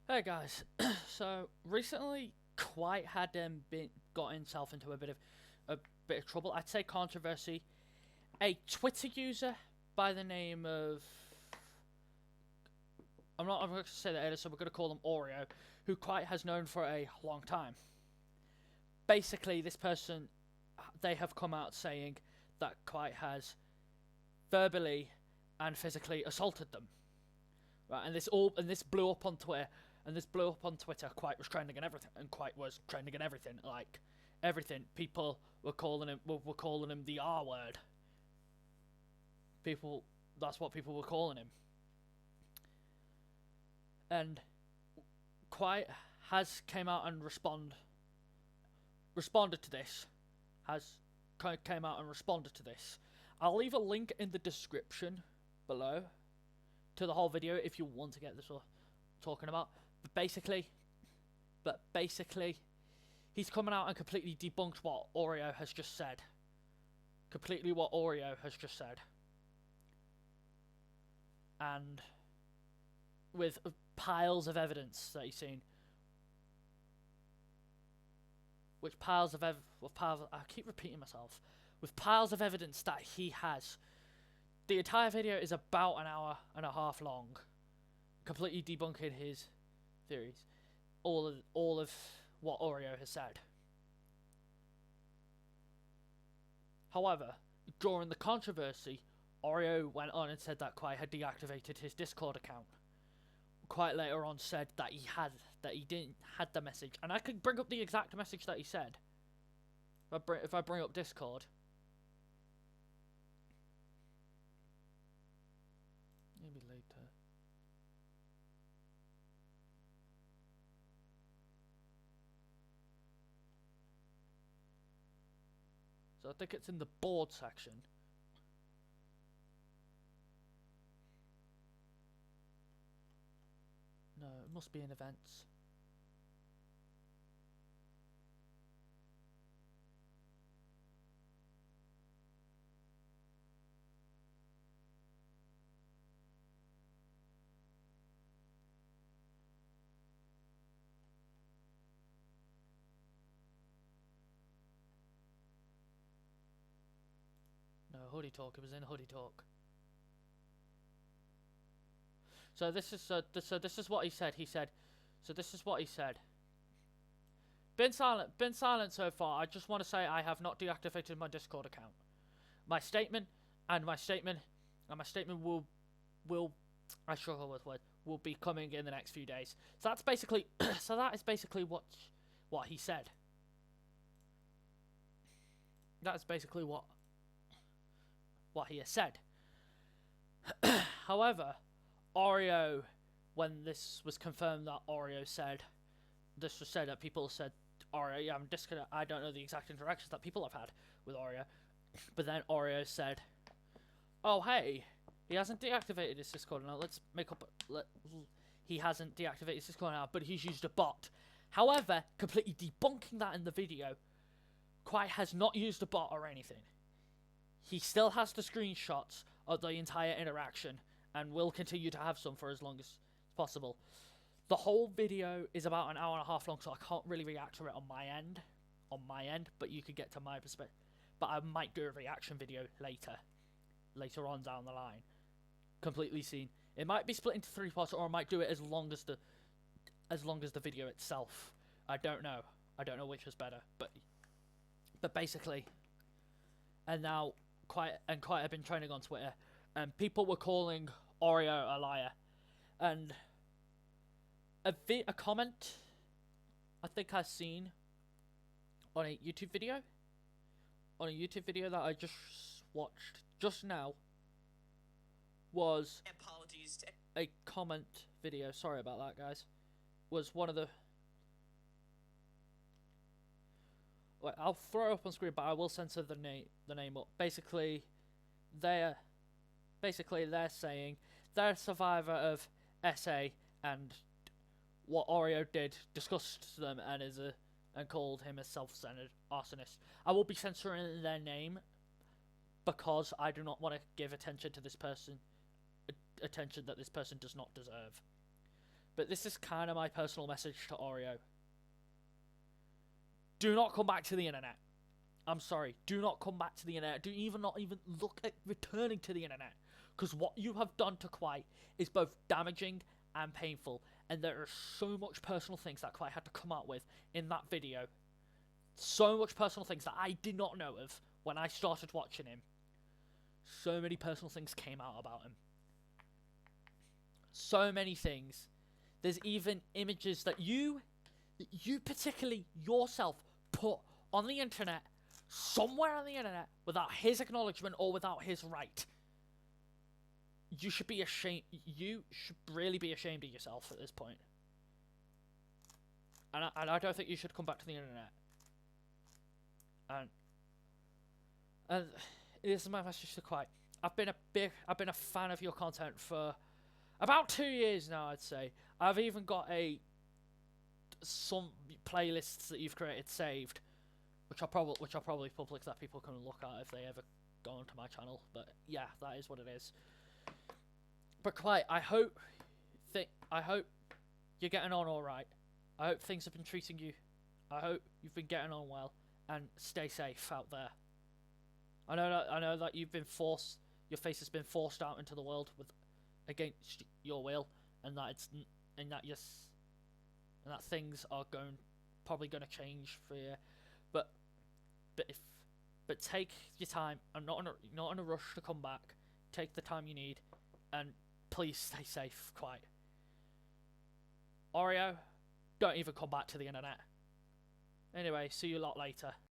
Hey guys, so recently Kwite had got himself into a bit of trouble. I'd say controversy. A Twitter user by the name of I'm going to say that either, so we're going to call him Oreo, who Kwite has known for a long time. Basically, this person, they have come out saying that Kwite has verbally and physically assaulted them. Right, and this blew up on Twitter, and this blew up on Twitter. Kwite was trending and everything, and Kwite was trending and everything, like everything. People were calling him the R word. People, that's what people were calling him, and Kwite has came out and responded to this. Has came out and responded to this. I'll leave a link in the description below to the whole video if you want to get this talking about. But basically, he's coming out and completely debunked what Oreo has just said. Completely what Oreo has just said. And with piles of evidence that he's seen. Which piles of I keep repeating myself. With piles of evidence that he has. The entire video is about an hour and a half long, completely debunking his theories, all of what Oreo has said. However, during the controversy, Oreo went on and said that Kwite had deactivated his Discord account. Kwite later on said that he didn't had the message, and I could bring up the exact message that he said. If I bring up Discord. Maybe later. So I think it's in the board section. No, it must be in events. No, Hoodie Talk. It was in Hoodie Talk. So this is what he said. This is what he said. Been silent so far. I just want to say I have not deactivated my Discord account. My statement will I struggle with words, will be coming in the next few days. So that's basically that is basically what he said. That's basically what he has said. However, Oreo, when this was confirmed that Oreo said, this was said that people said, Oreo, yeah, I don't know the exact interactions that people have had with Oreo, but then Oreo said, oh hey, he hasn't deactivated his Discord now, he hasn't deactivated his Discord now, but he's used a bot. However, completely debunking that in the video, Kwite has not used a bot or anything. He still has the screenshots of the entire interaction, and will continue to have some for as long as possible. The whole video is about an hour and a half long, so I can't really react to it on my end, but you could get to my perspective. But I might do a reaction video later on down the line. Completely seen. It might be split into 3 parts, or I might do it as long as the video itself. I don't know. I don't know which is better, but basically, and now Kwite have been trending on Twitter, and people were calling Oreo a liar, and a comment I think I've seen on a YouTube video that I just watched just now was a comment video. Sorry about that, guys. Was one of the Wait, I'll throw it up on screen, but I will censor the name up. Basically, they're saying they're a survivor of SA, and what Oreo did disgusted them and called him a self-centered arsonist. I will be censoring their name because I do not want to give attention to this person, attention that this person does not deserve. But this is kind of my personal message to Oreo. Do not come back to the internet. I'm sorry. Do not come back to the internet. Do not even look at returning to the internet. Because what you have done to Kwite is both damaging and painful. And there are so much personal things that Kwite had to come out with in that video. So much personal things that I did not know of when I started watching him. So many personal things came out about him. So many things. There's even images that you particularly yourself put on the internet, somewhere on the internet, without his acknowledgement or without his right. You should be ashamed. You should really be ashamed of yourself at this point. And I don't think you should come back to the internet. And this is my message to Kwite. I've been a fan of your content for about 2 years now, I'd say. I've even got some playlists that you've created saved, which are probably public that people can look at if they ever go onto my channel. But yeah, that is what it is. But Kwite, I hope you're getting on all right. I hope things have been treating you. I hope you've been getting on well, and stay safe out there. I know that you've been forced. Your face has been forced out into the world against your will, and that things are probably going to change for you. But take your time. I'm not in a rush to come back. Take the time you need, and please stay safe, Kwite. Oreo, don't even come back to the internet. Anyway, see you a lot later.